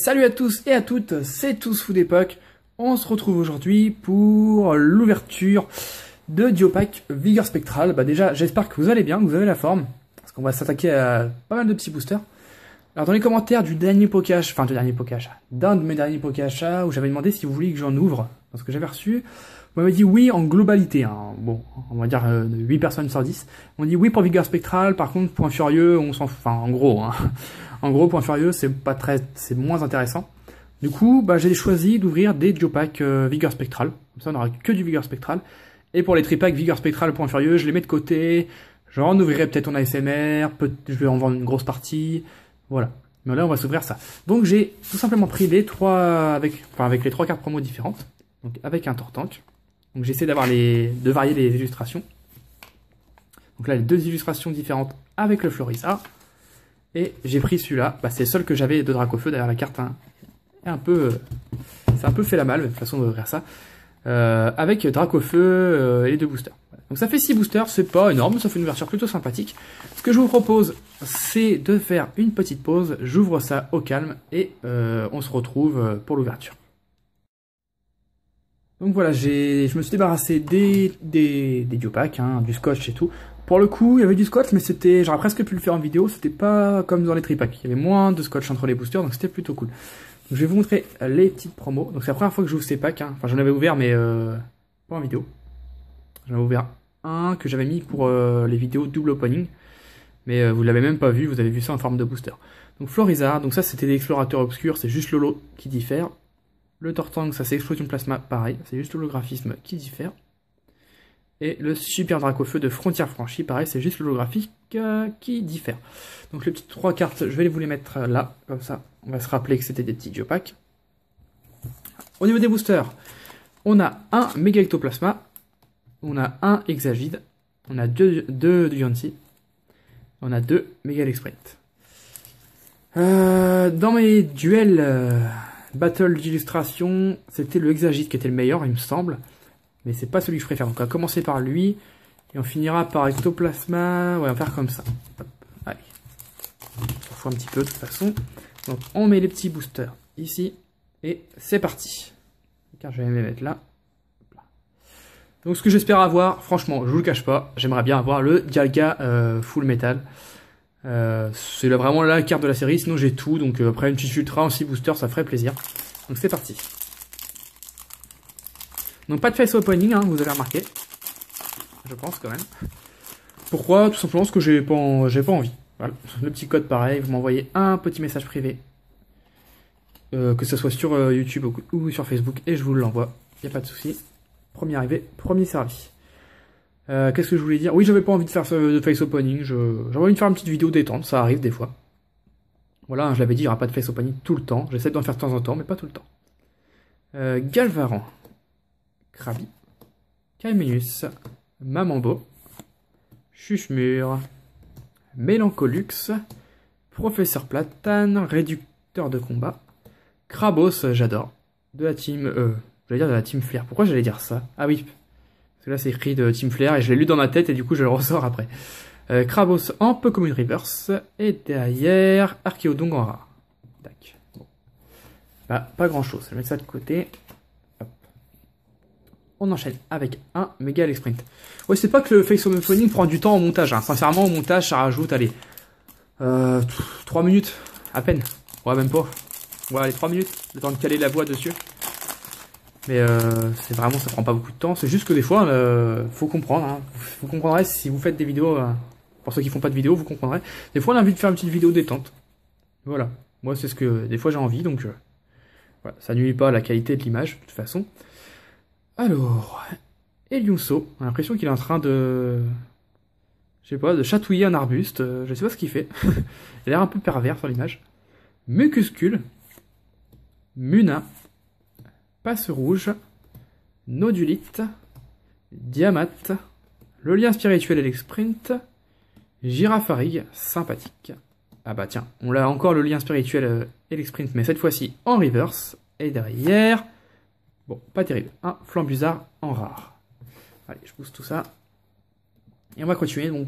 Salut à tous et à toutes, c'est Tous Fou d'époque. On se retrouve aujourd'hui pour l'ouverture de Diopack Vigueur Spectral. Déjà, j'espère que vous allez bien, que vous avez la forme, parce qu'on va s'attaquer à pas mal de petits boosters. Alors dans les commentaires d'un de mes derniers poké achats, où j'avais demandé si vous vouliez que j'en ouvre, parce que j'avais reçu, vous m'avez dit oui en globalité, hein. Bon, on va dire 8 personnes sur 10. On dit oui pour Vigueur Spectral, par contre Point Furieux, on s'en fout, enfin en gros, hein. En gros, Point Furieux, c'est moins intéressant. Du coup, j'ai choisi d'ouvrir des Diopack Vigueur Spectral. Comme ça, on n'aura que du Vigueur Spectral. Et pour les tripacks Vigueur Spectral Point Furieux, je les mets de côté. J'en ouvrirai peut-être en ASMR, je vais en vendre une grosse partie. Voilà. Mais là, on va s'ouvrir ça. Donc, j'ai tout simplement pris les trois, avec les trois cartes promo différentes. Donc, avec un Tortank. Donc, j'essaie de varier les illustrations. Donc là, les deux illustrations différentes avec le Floriza. Et j'ai pris celui-là, c'est le seul que j'avais de Dracofeu. D'ailleurs la carte c'est un peu fait la malle, de toute façon d'ouvrir ça. Avec Dracofeu et les deux boosters. Donc ça fait 6 boosters, c'est pas énorme, ça fait une ouverture plutôt sympathique. Ce que je vous propose, c'est de faire une petite pause, j'ouvre ça au calme et on se retrouve pour l'ouverture. Donc voilà, je me suis débarrassé des Diopack, du scotch et tout. Pour le coup, il y avait du scotch, mais j'aurais presque pu le faire en vidéo, c'était pas comme dans les tripacks. Il y avait moins de scotch entre les boosters, donc c'était plutôt cool. Donc, je vais vous montrer les petites promos. Donc c'est la première fois que j'ouvre ces packs, Enfin, j'en avais ouvert, mais pas en vidéo. J'en avais ouvert un que j'avais mis pour les vidéos double opening. Mais vous l'avez même pas vu, vous avez vu ça en forme de booster. Donc Floriza, donc ça c'était des explorateurs obscurs, c'est juste l'holo qui diffère. Le Tortank, ça c'est Explosion Plasma, pareil, c'est juste l'holographisme qui diffère. Et le Super Dracofeu de Frontières Franchies, pareil, c'est juste l'holographique qui diffère. Donc les petites trois cartes, je vais vous les mettre là, comme ça, on va se rappeler que c'était des petits Diopack. Au niveau des boosters, on a un Méga Ectoplasma, on a un Exagide, on a deux Yanti, on a deux Méga Sprint. Dans mes duels battle d'illustration, c'était le Exagide qui était le meilleur, il me semble. Mais c'est pas celui que je préfère. Donc on va commencer par lui. Et on finira par Ectoplasma. Ouais, on va faire comme ça. Hop, allez. On s'en fout un petit peu de toute façon. Donc on met les petits boosters ici. Et c'est parti. Car je vais les mettre là. Donc ce que j'espère avoir, franchement, je vous le cache pas, j'aimerais bien avoir le Dialga Full Metal. C'est vraiment la carte de la série. Sinon j'ai tout. Donc après une petite ultra en 6 boosters, ça ferait plaisir. Donc c'est parti. Donc pas de face opening, vous avez remarqué. Je pense quand même. Pourquoi? Tout simplement parce que j'ai pas envie. Voilà. Le petit code pareil, vous m'envoyez un petit message privé. Que ce soit sur YouTube ou sur Facebook et je vous l'envoie. Il n'y a pas de souci. Premier arrivé, premier servi. Qu'est-ce que je voulais dire? Oui, j'avais pas envie de faire de face opening. J'avais envie de faire une petite vidéo détente, ça arrive des fois. Voilà, je l'avais dit, il n'y aura pas de face opening tout le temps. J'essaie d'en faire de temps en temps, mais pas tout le temps. Galvaran. Krabi, Caemenus, Mamambo, Chuchemur, Mélancolux, Professeur Platane, Réducteur de combat, Krabos, j'adore, de la team, j'allais dire de la team Flair, pourquoi j'allais dire ça? Ah oui, parce que là c'est écrit de team Flair et je l'ai lu dans ma tête et du coup je le ressors après. Krabos en Pokémon Reverse, et derrière Archéodon en rare. Tac. Bon. Pas grand chose, je vais mettre ça de côté. On enchaîne avec un Méga Sprint. Ouais, c'est pas que le face opening prend du temps au montage. Sincèrement, au montage, ça rajoute, allez, 3 minutes, à peine. Ouais, même pas. Ouais, allez, 3 minutes, le temps de caler la voix dessus. Mais c'est vraiment, ça prend pas beaucoup de temps. C'est juste que des fois, faut comprendre. Vous comprendrez si vous faites des vidéos. Pour ceux qui font pas de vidéos, vous comprendrez. Des fois, on a envie de faire une petite vidéo détente. Voilà. Moi, c'est ce que des fois j'ai envie, donc voilà, ça nuit pas à la qualité de l'image, de toute façon. Alors, Eliuso, on a l'impression qu'il est en train de... Je sais pas, de chatouiller un arbuste, je sais pas ce qu'il fait. Il a l'air un peu pervers sur l'image. Mucuscule, Muna, Passe Rouge, Nodulite, Diamat, le lien spirituel et l'exprint, Girafarig, sympathique. Ah bah tiens, on a encore le lien spirituel et l'exprint, mais cette fois-ci en reverse. Et derrière... Bon, pas terrible. Un Flambusard en rare. Allez, je pousse tout ça. Et on va continuer. Donc,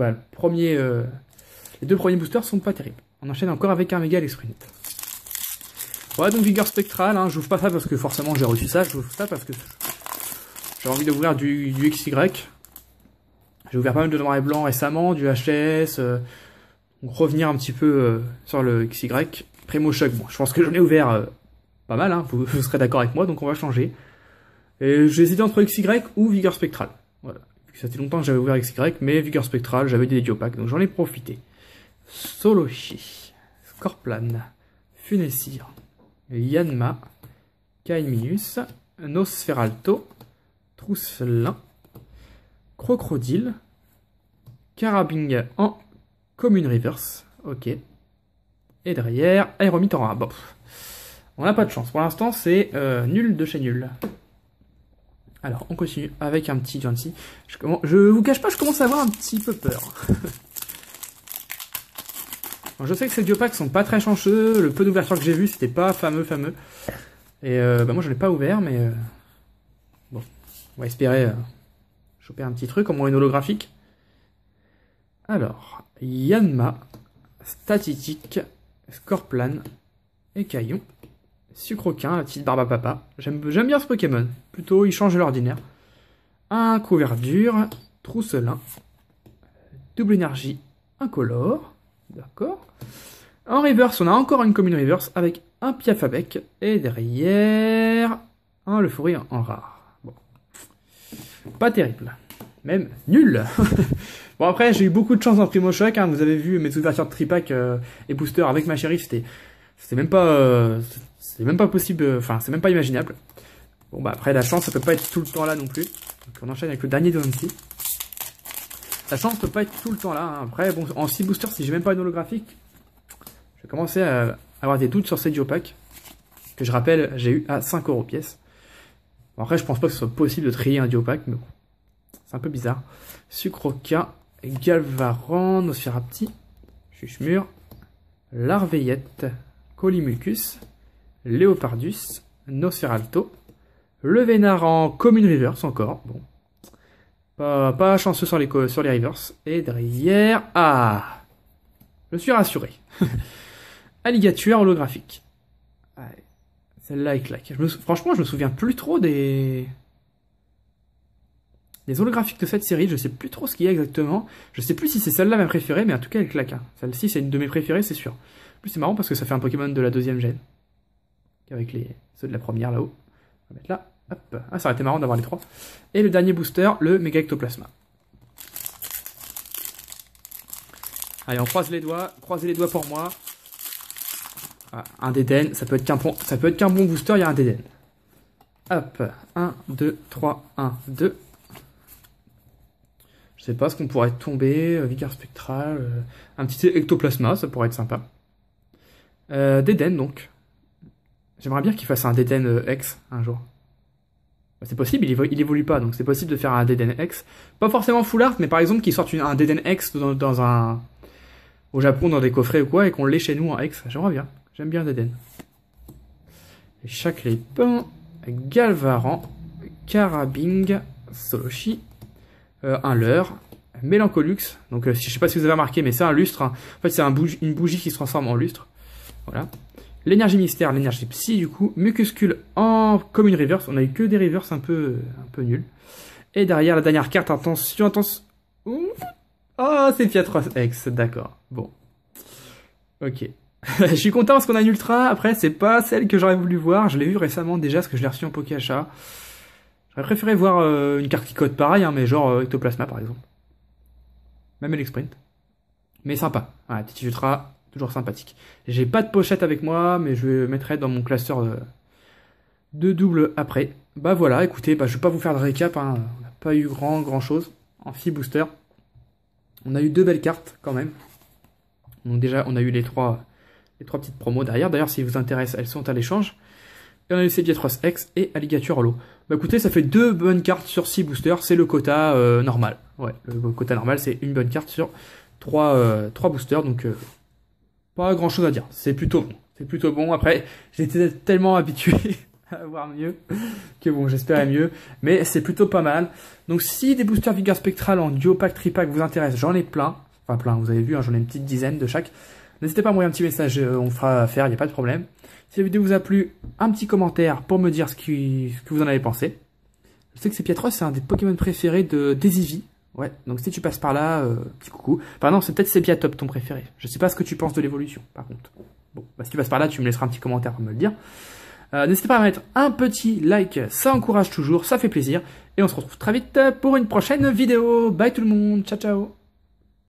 les deux premiers boosters sont pas terribles. On enchaîne encore avec un Méga Sprint. Ouais, donc Vigueur Spectral, hein, j'ouvre pas ça parce que forcément j'ai reçu ça, j'ouvre ça parce que j'ai envie d'ouvrir du XY. J'ai ouvert pas mal de noir et blanc récemment, du HS, donc revenir un petit peu sur le XY. Primo Shock, bon, je pense que j'en ai ouvert pas mal, hein, vous serez d'accord avec moi, donc on va changer. Et j'ai hésité entre XY ou Vigueur Spectral. Voilà. Ça fait longtemps que j'avais ouvert XY, mais Vigueur Spectral, j'avais des Diopacks, donc j'en ai profité. Soloshi, Scorplan, Funessir, Yanma, Kaimius, Nosferalto, Trousselin, Crocodile, Carabing en Commune Reverse, ok. Et derrière, Aéromitoran. Bon, on n'a pas de chance. Pour l'instant, c'est nul de chez nul. Alors, on continue avec un petit Jancy. Je vous cache pas, je commence à avoir un petit peu peur. Bon, je sais que ces Diopacks sont pas très chanceux. Le peu d'ouverture que j'ai vu, c'était pas fameux. Et bah moi, je l'ai pas ouvert, mais bon, on va espérer choper un petit truc, au moins une holographique. Alors, Yanma, Statistique, Scorplan, Écaillon, Sucroquin, la petite barbe à papa. J'aime bien ce Pokémon. Plutôt, il change de l'ordinaire. Un Couverture, Trousselin, Double Énergie, Incolore. D'accord. En reverse, on a encore une commune reverse avec un Piafabec. Et derrière, un Leforry en rare. Bon. Pas terrible. Même nul. Bon, après, j'ai eu beaucoup de chance en Primo Shock. Hein. Vous avez vu mes ouvertures de tripack et booster avec ma chérie. C'était même pas... c'est même pas possible. Enfin, c'est même pas imaginable. Bon, bah après, la chance, ça peut pas être tout le temps là non plus. Donc, on enchaîne avec le dernier de Nancy. La chance peut pas être tout le temps là. Hein. Après, bon, en 6 boosters, si j'ai même pas une holographique, je vais commencer à avoir des doutes sur ces Diopacks. Que je rappelle, j'ai eu à 5 € pièce. Bon, après, je pense pas que ce soit possible de trier un Diopack, mais bon. C'est un peu bizarre. Sucroca, Galvaran, Nosferapti, Chuchemur, Larveillette, Colimulcus, Léopardus, Nosferalto, le Vénard en Commune Reverse encore. Bon. Pas chanceux sur les reverse. Et derrière... Ah, je suis rassuré. Alligator holographique. Ouais. Celle-là, elle claque. Franchement, je me souviens plus trop des holographiques de cette série. Je sais plus trop ce qu'il y a exactement. Je sais plus si c'est celle-là ma préférée, mais en tout cas, elle claque. Hein. Celle-ci, c'est une de mes préférées, c'est sûr. En plus, c'est marrant parce que ça fait un Pokémon de la 2e gène. Avec ceux de la première là-haut. On va mettre là. Hop. Ah, ça aurait été marrant d'avoir les 3. Et le dernier booster, le Mega Ectoplasma. Allez, on croise les doigts. Croisez les doigts pour moi. Ah, un Déden. Ça peut être qu'un bon booster, il y a un Déden. Hop. 1, 2, 3, 1, 2. Je sais pas ce qu'on pourrait tomber. Vigueur Spectral. Un petit Ectoplasma, ça pourrait être sympa. Déden, donc. J'aimerais bien qu'il fasse un Déden X un jour. C'est possible, il évolue pas, donc c'est possible de faire un Déden X. Pas forcément full art, mais par exemple qu'il sorte un Déden X au Japon dans des coffrets ou quoi, et qu'on l'ait chez nous en X. J'aimerais bien. J'aime bien Déden. Et chaque Lépin, Galvaran, Carabing, Soloshi, un leurre, Mélancolux. Donc je sais pas si vous avez remarqué, mais c'est un lustre. Hein. En fait, c'est une bougie qui se transforme en lustre. Voilà. L'énergie mystère, l'énergie psy, du coup. Mucuscule en commune reverse. On a eu que des reverse un peu nuls. Et derrière, la dernière carte, attention. Oh, c'est Piatros X, d'accord. Bon. Ok. Je suis content parce qu'on a une ultra. Après, c'est pas celle que j'aurais voulu voir. Je l'ai vu récemment déjà, parce que je l'ai reçu en Poké Achat. J'aurais préféré voir une carte qui code pareil, hein, mais genre Ectoplasma, par exemple. Même Elexprint. Mais sympa. Voilà, petite ultra. Toujours sympathique. J'ai pas de pochette avec moi, mais je mettrai dans mon classeur de double après. Bah voilà, écoutez, je vais pas vous faire de récap. Hein. On n'a pas eu grand chose en Phi Booster. On a eu 2 belles cartes quand même. Donc déjà, on a eu les trois petites promos derrière. D'ailleurs, si vous intéresse, elles sont à l'échange. Et on a eu ces Piatros X et Alligator Holo. Bah écoutez, ça fait 2 bonnes cartes sur 6 boosters. C'est le quota normal. Ouais, le quota normal, c'est une bonne carte sur 3 boosters. Donc... pas grand chose à dire, c'est plutôt bon. C'est plutôt bon. Après, j'étais tellement habitué à avoir mieux que bon, j'espérais mieux. Mais c'est plutôt pas mal. Donc si des boosters Vigueur Spectral en Diopack, Tripack vous intéressent, j'en ai plein. Enfin plein, vous avez vu, hein, j'en ai une petite dizaine de chaque. N'hésitez pas à m'envoyer un petit message, on fera affaire, il n'y a pas de problème. Si la vidéo vous a plu, un petit commentaire pour me dire ce que vous en avez pensé. Je sais que c'est Pietros, c'est un des Pokémon préférés de Eevee. Ouais, donc si tu passes par là, petit coucou. Enfin non, c'est peut-être Sepiatop ton préféré. Je sais pas ce que tu penses de l'évolution, par contre. Bon, bah, si tu passes par là, tu me laisseras un petit commentaire pour me le dire. N'hésitez pas à mettre un petit like, ça encourage toujours, ça fait plaisir. Et on se retrouve très vite pour une prochaine vidéo. Bye tout le monde, ciao ciao.